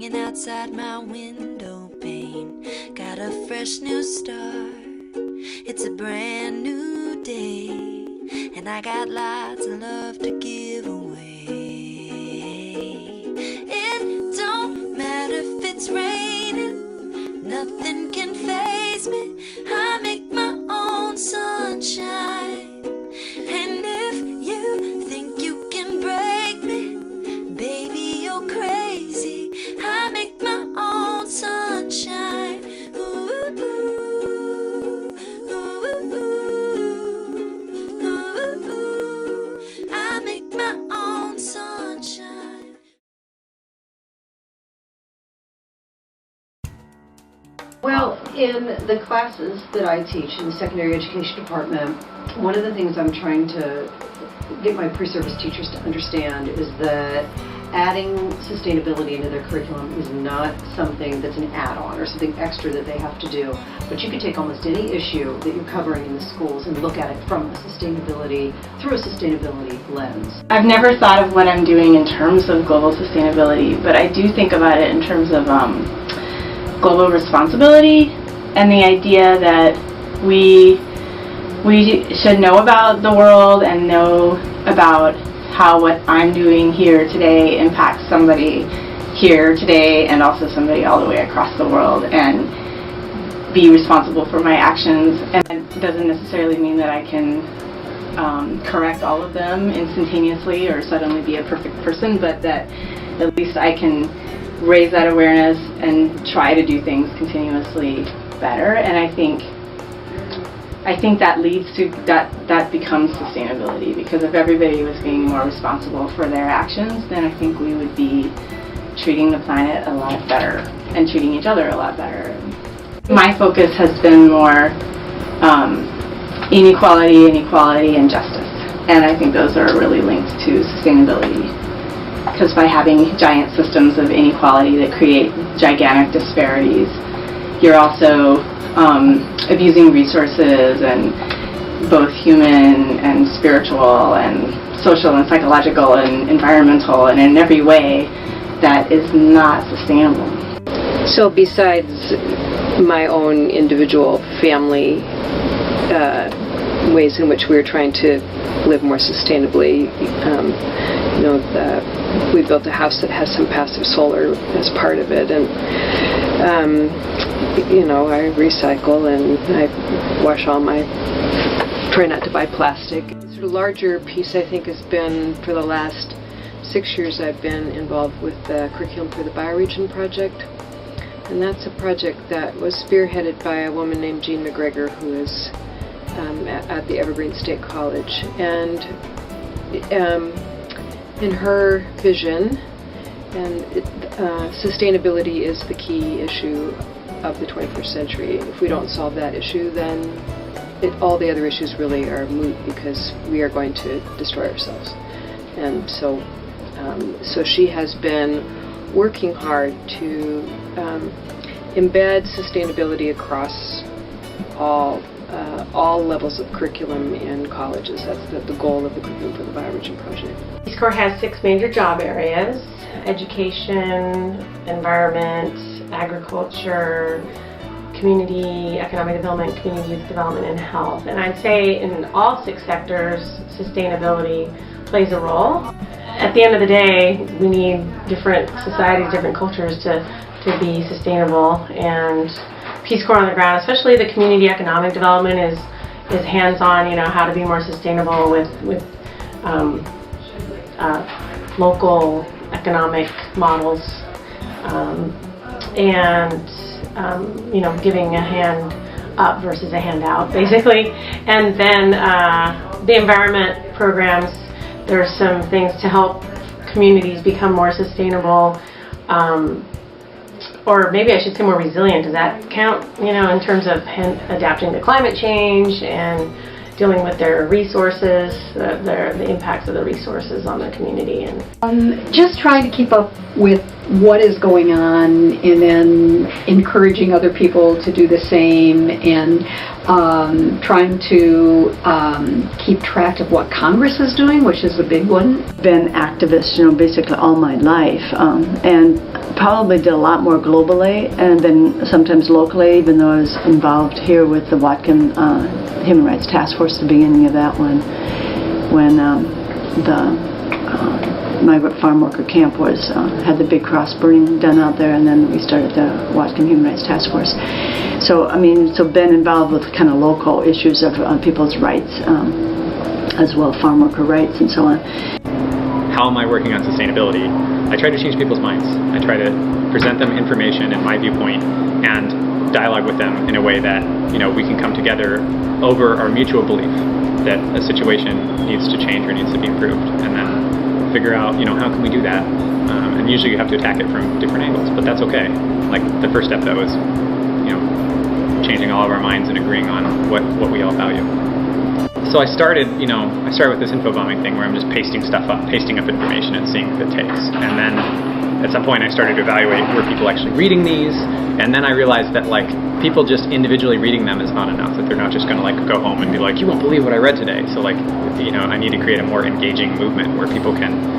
hanging outside my window pane. Got a fresh new start, it's a brand new day, and I got lots of love to give away. It don't matter if it's raining, nothing can faze me. I make my own sunshine. And if you think you can break me, baby, you're crazy. I make my own sunshine. Ooh, ooh, ooh, ooh, ooh. I make my own sunshine. Well, in the classes that I teach in the secondary education department, one of the things I'm trying to get my pre-service teachers to understand is that adding sustainability into their curriculum is not something that's an add-on or something extra that they have to do, but you can take almost any issue that you're covering in the schools and look at it through a sustainability lens. I've never thought of what I'm doing in terms of global sustainability, but I do think about it in terms of global responsibility and the idea that we should know about the world and know about how what I'm doing here today impacts somebody here today and also somebody all the way across the world, and be responsible for my actions. And it doesn't necessarily mean that I can correct all of them instantaneously or suddenly be a perfect person, but that at least I can raise that awareness and try to do things continuously better. And I think that leads to that becomes sustainability, because if everybody was being more responsible for their actions, then I think we would be treating the planet a lot better and treating each other a lot better. My focus has been more inequality, and justice, and I think those are really linked to sustainability, because by having giant systems of inequality that create gigantic disparities, you're also abusing resources, and both human and spiritual and social and psychological and environmental, and in every way that is not sustainable. So besides my own individual family ways in which we're trying to live more sustainably, we built a house that has some passive solar as part of it, and I recycle and I wash try not to buy plastic. The larger piece, I think, has been for the last 6 years I've been involved with the curriculum for the Bioregion project, and that's a project that was spearheaded by a woman named Jean McGregor, who is at the Evergreen State College, and in her vision, and sustainability is the key issue of the 21st century. If we don't solve that issue, then all the other issues really are moot, because we are going to destroy ourselves. And so she has been working hard to embed sustainability across all levels of curriculum in colleges. That's the goal of the curriculum for the Bioregion project. Peace Corps has 6 major job areas: education, environment, agriculture, community economic development, community youth development, and health. And I'd say in all 6 sectors, sustainability plays a role. At the end of the day, we need different societies, different cultures to be sustainable, and Peace Corps on the ground, especially the community economic development, is hands-on, how to be more sustainable with local economic models, and giving a hand up versus a handout, basically. And then the environment programs, there's some things to help communities become more sustainable, or maybe I should say more resilient. Does that count? In terms of adapting to climate change and dealing with their resources, the impacts of the resources on the community. And just trying to keep up with what is going on, and then encouraging other people to do the same, and trying to keep track of what Congress is doing, which is a big one. Been activist, basically all my life, and probably did a lot more globally and then sometimes locally, even though I was involved here with the Whatcom Human Rights Task Force, the beginning of that one, when the migrant farm worker camp had the big cross burning done out there, and then we started the Whatcom Human Rights Task Force. So been involved with kind of local issues of people's rights, as well, farm worker rights and so on. How am I working on sustainability? I try to change people's minds. I try to present them information and my viewpoint and dialogue with them in a way that we can come together over our mutual belief that a situation needs to change or needs to be improved, and then figure out how can we do that. And usually you have to attack it from different angles, but that's okay. Like the first step though is changing all of our minds and agreeing on what we all value. So I started with this info bombing thing where I'm just pasting up information and seeing if it takes. And then at some point I started to evaluate, were people actually reading these? And then I realized that people just individually reading them is not enough, that they're not just going to go home and be like, you won't believe what I read today. So I need to create a more engaging movement where people can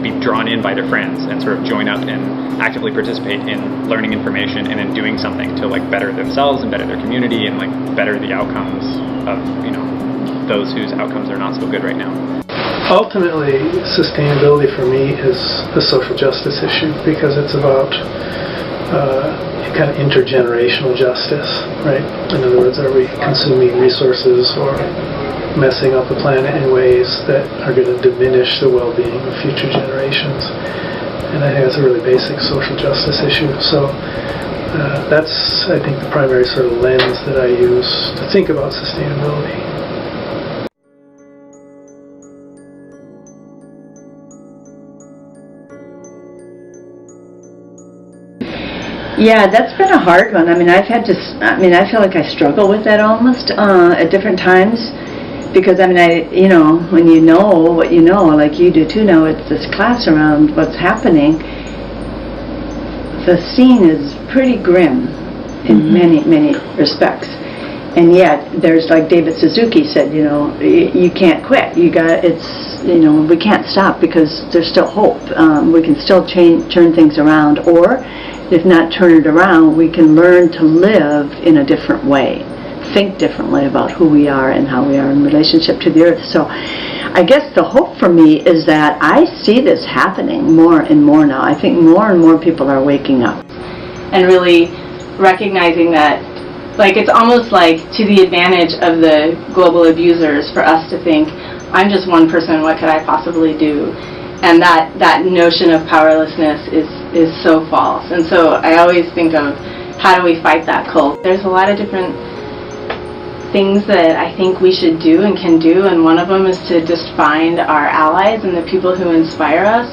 be drawn in by their friends and sort of join up and actively participate in learning information and in doing something to better themselves and better their community and better the outcomes of those whose outcomes are not so good right now. Ultimately, sustainability for me is a social justice issue because it's about kind of intergenerational justice, right? In other words, are we consuming resources or messing up the planet in ways that are going to diminish the well-being of future generations? And I think that's a really basic social justice issue. So that's, I think, the primary sort of lens that I use to think about sustainability. Yeah, that's been a hard one. I feel like I struggle with that almost at different times, because when you know what you know, like you do too now, it's this class around what's happening, the scene is pretty grim in many respects. And yet, there's, like David Suzuki said, you can't quit. We can't stop because there's still hope. We can still turn things around, or if not turn it around, we can learn to live in a different way, think differently about who we are and how we are in relationship to the earth. So I guess the hope for me is that I see this happening more and more now. I think more and more people are waking up. And really recognizing that, it's almost to the advantage of the global abusers for us to think, I'm just one person, what could I possibly do? And that notion of powerlessness is so false. And so I always think of, how do we fight that cult? There's a lot of different things that I think we should do and can do, and one of them is to just find our allies and the people who inspire us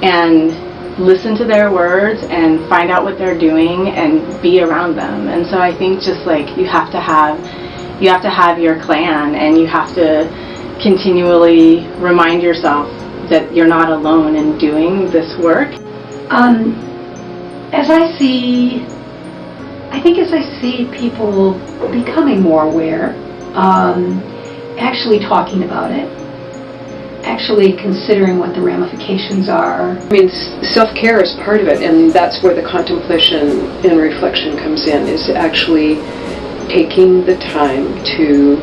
and listen to their words and find out what they're doing and be around them. And so I think just you have to have your clan, and you have to continually remind yourself that you're not alone in doing this work. As I see people becoming more aware, actually talking about it, actually considering what the ramifications are. Self-care is part of it, and that's where the contemplation and reflection comes in, is actually taking the time to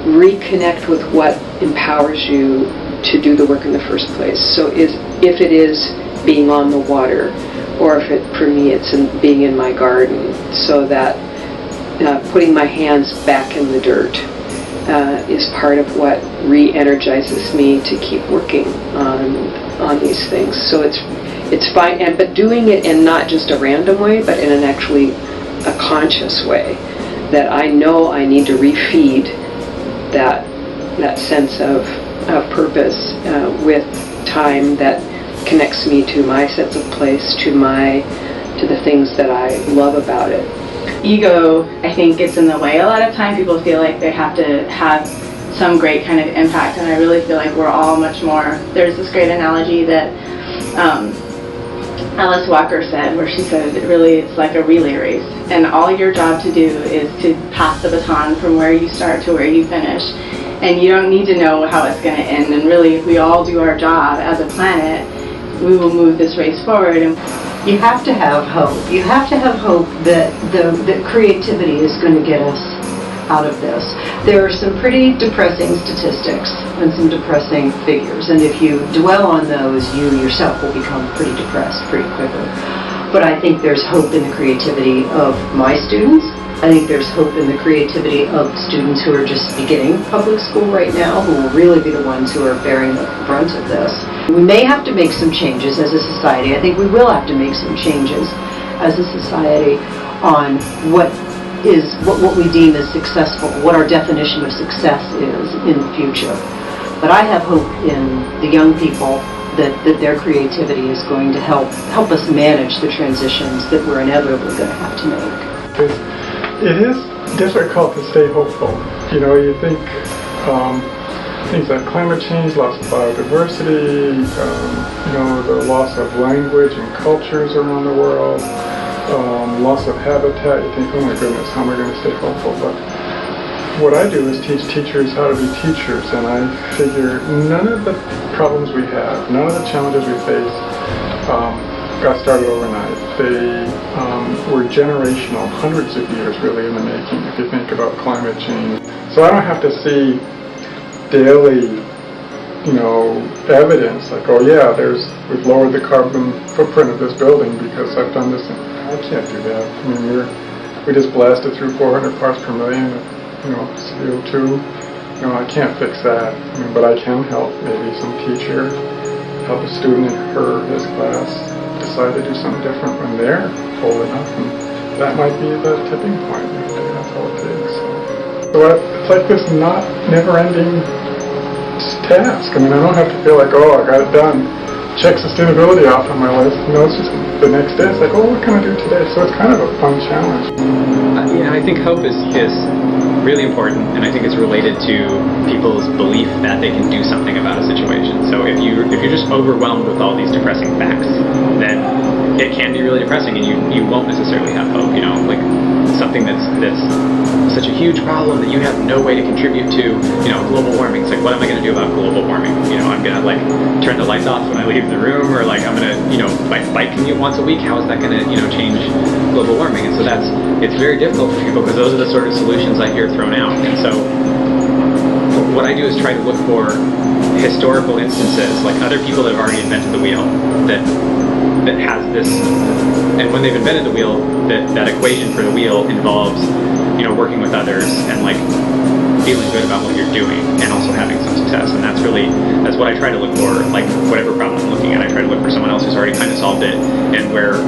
reconnect with what empowers you to do the work in the first place. So if it is being on the water, or for me it's being in my garden, so that putting my hands back in the dirt is part of what re-energizes me to keep working on these things. So it's fine, but doing it in not just a random way, but in a conscious way, that I know I need to refeed that sense of purpose with time that connects me to my sense of place, to the things that I love about it. Ego, I think, gets in the way a lot of time. People feel like they have to have some great kind of impact, and I really feel like we're all much more. There's this great analogy that Alice Walker said, where she said really it's like a relay race, and all your job to do is to pass the baton from where you start to where you finish, and you don't need to know how it's going to end. And really, if we all do our job as a planet, we will move this race forward. And you have to have hope. You have to have hope that that creativity is going to get us out of this. There are some pretty depressing statistics and some depressing figures, and if you dwell on those, you yourself will become pretty depressed pretty quickly. But I think there's hope in the creativity of my students. I think there's hope in the creativity of students who are just beginning public school right now, who will really be the ones who are bearing the brunt of this. We may have to make some changes as a society. I think we will have to make some changes as a society on what we deem as successful, what our definition of success is in the future. But I have hope in the young people that their creativity is going to help us manage the transitions that we're inevitably going to have to make. It is difficult to stay hopeful. You know, you think things like climate change, loss of biodiversity, you know, the loss of language and cultures around the world, loss of habitat. You think, oh my goodness, how am I going to stay hopeful? But what I do is teach teachers how to be teachers, and I figure none of the problems we have, none of the challenges we face got started overnight. They were generational, hundreds of years really in the making, if you think about climate change. So I don't have to see daily, you know, evidence like, oh yeah, we've lowered the carbon footprint of this building because I've done this. I can't do that. I mean, we just blasted through 400 parts per million of, you know, CO2. You know, I can't fix that. I mean, but I can help maybe some teacher, help a student in his class decide to do something different when they're old enough, and that might be the tipping point. That's all it takes. So it's like this never-ending task. I mean, I don't have to feel like, oh, I got it done. Check sustainability off on my list. You know, it's just the next day. It's like, oh, what can I do today? So it's kind of a fun challenge. You know, I think hope is really important, and I think it's related to people's belief that they can do something about a situation. So if you're just overwhelmed with all these depressing facts, then it can be really depressing, and you won't necessarily have hope. You know, like something that's such a huge problem that you have no way to contribute to. You know, global warming. It's like, what am I going to do about global warming? You know, I'm going to like turn the lights off when I leave the room, or like I'm going to, you know, my bike commute once a week. How is that going to, you know, change global warming? And so it's very difficult for people, because those are the sort of solutions I hear thrown out. And so what I do is try to look for historical instances, like other people that have already invented the wheel, that has this, and when they've invented the wheel, that equation for the wheel involves, you know, working with others and like feeling good about what you're doing and also having some success. And that's what I try to look for, like whatever problem I'm looking at, I try to look for someone else who's already kind of solved it, and where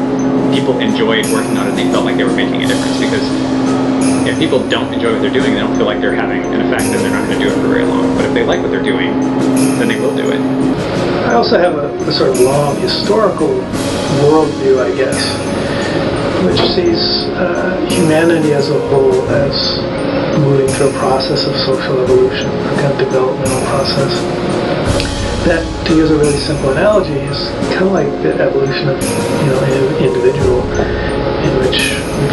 people enjoyed working on it, they felt like they were making a difference. Because if people don't enjoy what they're doing, they don't feel like they're having an effect, and they're not going to do it for very long. But if they like what they're doing, then they will do it. I also have a sort of long historical worldview, I guess, which sees humanity as a whole as moving through a process of social evolution, a kind of developmental process. That, to use a really simple analogy, is kind of like the evolution of, you know, an individual, in which we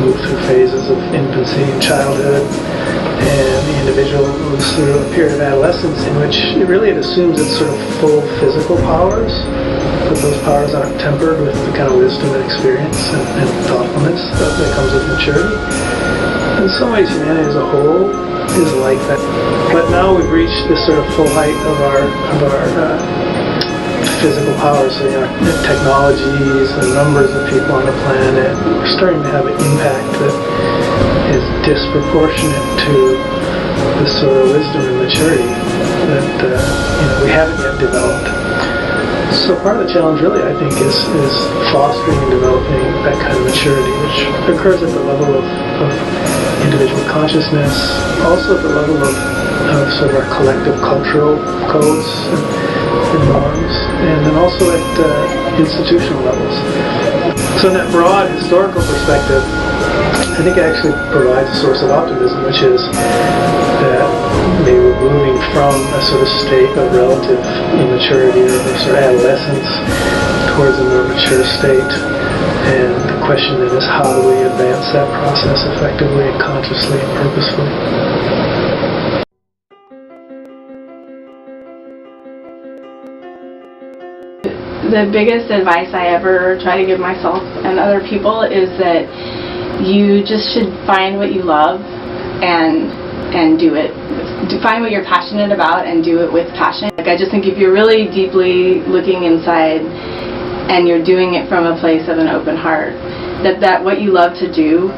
move through phases of infancy and childhood, and the individual moves through a period of adolescence in which it assumes its sort of full physical powers, but those powers aren't tempered with the kind of wisdom and experience and thoughtfulness that comes with maturity. In some ways, humanity as a whole is like that. But now we've reached this sort of full height of our physical powers. So, you know, technologies, the numbers of people on the planet, we're starting to have an impact that is disproportionate to the sort of wisdom and maturity that you know, we haven't yet developed. So part of the challenge really, I think, is fostering and developing that kind of maturity, which occurs at the level of individual consciousness, also at the level of sort of our collective cultural codes and norms, and then also at institutional levels. So in that broad historical perspective, I think it actually provides a source of optimism, which is that maybe we're moving from a sort of state of relative immaturity or sort of adolescence towards a more mature state. And the question then is, how do we advance that process effectively and consciously and purposefully? The biggest advice I ever try to give myself and other people is that you just should find what you love and do it. Find what you're passionate about and do it with passion. Like, I just think if you're really deeply looking inside and you're doing it from a place of an open heart, that what you love to do,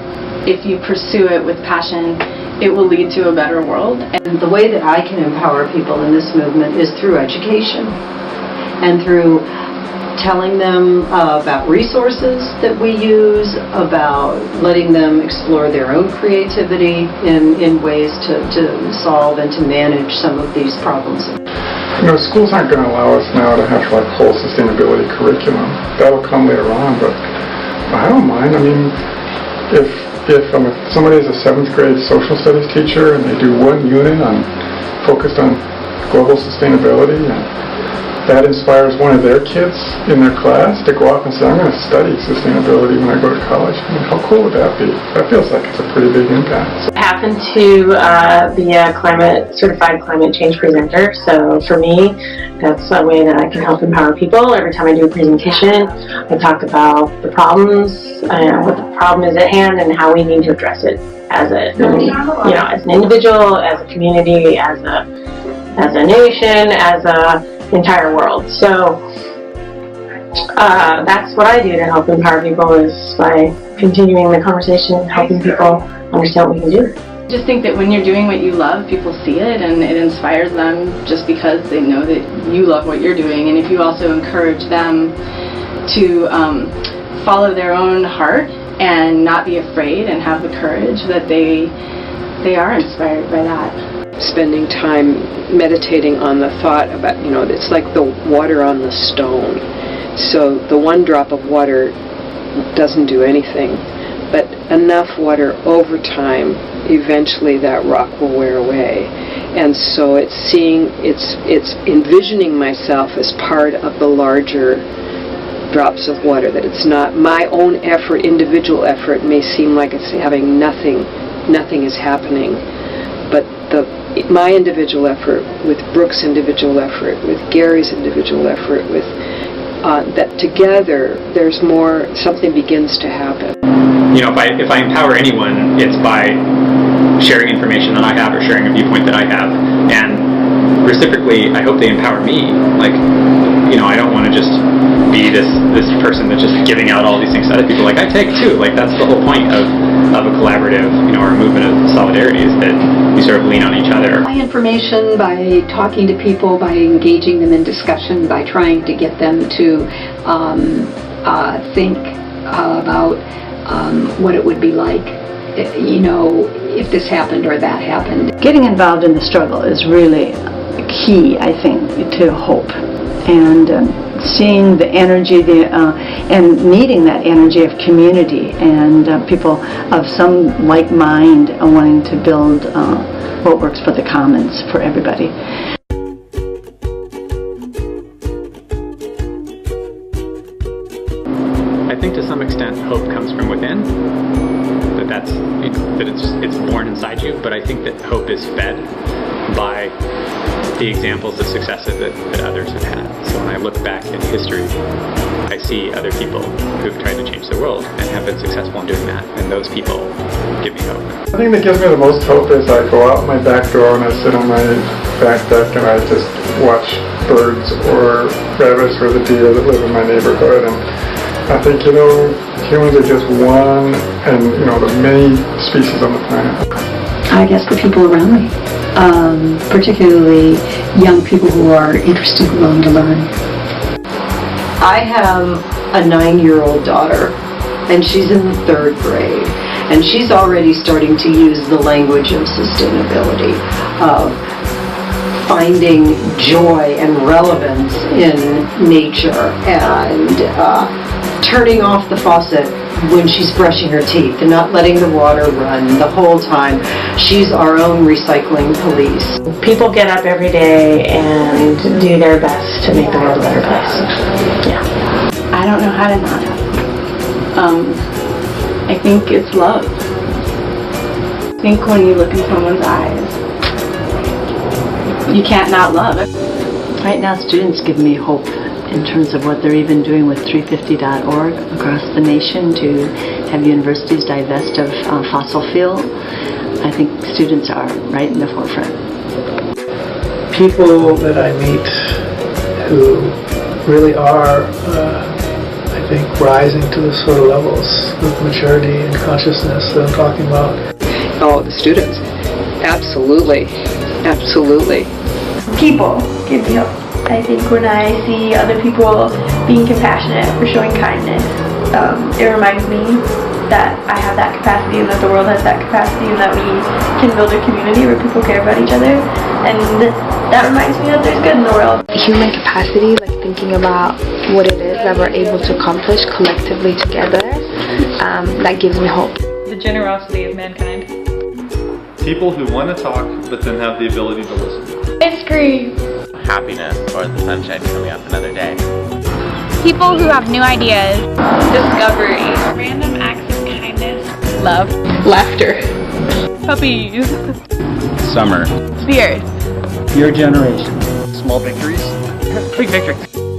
if you pursue it with passion, it will lead to a better world. And the way that I can empower people in this movement is through education and through telling them about resources that we use, about letting them explore their own creativity in ways to solve and to manage some of these problems. You know, schools aren't going to allow us now to have like whole sustainability curriculum. That'll come later on, but I don't mind. I mean, if somebody is a 7th grade social studies teacher and they do one unit focused on global sustainability, and that inspires one of their kids in their class to go off and say, I'm going to study sustainability when I go to college. I mean, how cool would that be? That feels like it's a pretty big impact. I happen to be a certified climate change presenter, so for me, that's a way that I can help empower people. Every time I do a presentation, I talk about the problems, what the problem is at hand, and how we need to address it as as an individual, as a community, as a nation, as a entire world. So that's what I do to help empower people, is by continuing the conversation, helping people understand what we can do. I just think that when you're doing what you love, people see it and it inspires them just because they know that you love what you're doing. And if you also encourage them to follow their own heart and not be afraid and have the courage, that they are inspired by that. Spending time meditating on the thought about, it's like the water on the stone. So the one drop of water doesn't do anything, but enough water over time, eventually that rock will wear away. And so it's envisioning myself as part of the larger drops of water, that it's not my own effort, individual effort may seem like it's having nothing is happening, but my individual effort, with Brooke's individual effort, with Gary's individual effort, with that together, there's more, something begins to happen. If I empower anyone, it's by sharing information that I have or sharing a viewpoint that I have, and reciprocally, I hope they empower me. I don't want to just be this person that's just giving out all these things to other people. I take too. That's the whole point of a collaborative, or a movement of solidarity, is that you sort of lean on each other. By information, by talking to people, by engaging them in discussion, by trying to get them to think about what it would be like, if this happened or that happened. Getting involved in the struggle is really key, I think, to hope. And seeing the energy and needing that energy of community and people of some like mind wanting to build what works for the commons for everybody. I think to some extent hope comes from within, that it's born inside you, but I think that hope is fed by the examples of successes that others have had. So when I look back in history, I see other people who've tried to change the world and have been successful in doing that, and those people give me hope. The thing that gives me the most hope is I go out my back door and I sit on my back deck and I just watch birds or rabbits or the deer that live in my neighborhood, and I think, humans are just one, and, the many species on the planet. I guess the people around me, particularly young people who are interested and willing to learn. I have a 9-year-old daughter, and she's in the 3rd grade, and she's already starting to use the language of sustainability, of finding joy and relevance in nature, and turning off the faucet when she's brushing her teeth and not letting the water run the whole time. She's our own recycling police. People get up every day and do their best to make the world a better place. Yeah. I don't know how to not. I think it's love. I think when you look in someone's eyes, you can't not love it. Right now, students give me hope in terms of what they're even doing with 350.org across the nation to have universities divest of fossil fuel. I think students are right in the forefront. People that I meet who really are, I think, rising to the sort of levels of maturity and consciousness that I'm talking about. Oh, the students. Absolutely. Absolutely. People give me hope. I think when I see other people being compassionate or showing kindness, it reminds me that I have that capacity and that the world has that capacity and that we can build a community where people care about each other. And that reminds me that there's good in the world. Human capacity, like thinking about what it is that we're able to accomplish collectively together, that gives me hope. The generosity of mankind. People who want to talk but then have the ability to listen. Ice cream. Happiness or the sunshine coming up another day. People who have new ideas. Discovery. Random acts of kindness. Love. Laughter. Puppies. Summer. Spirit. Your generation. Small victories. Big victories.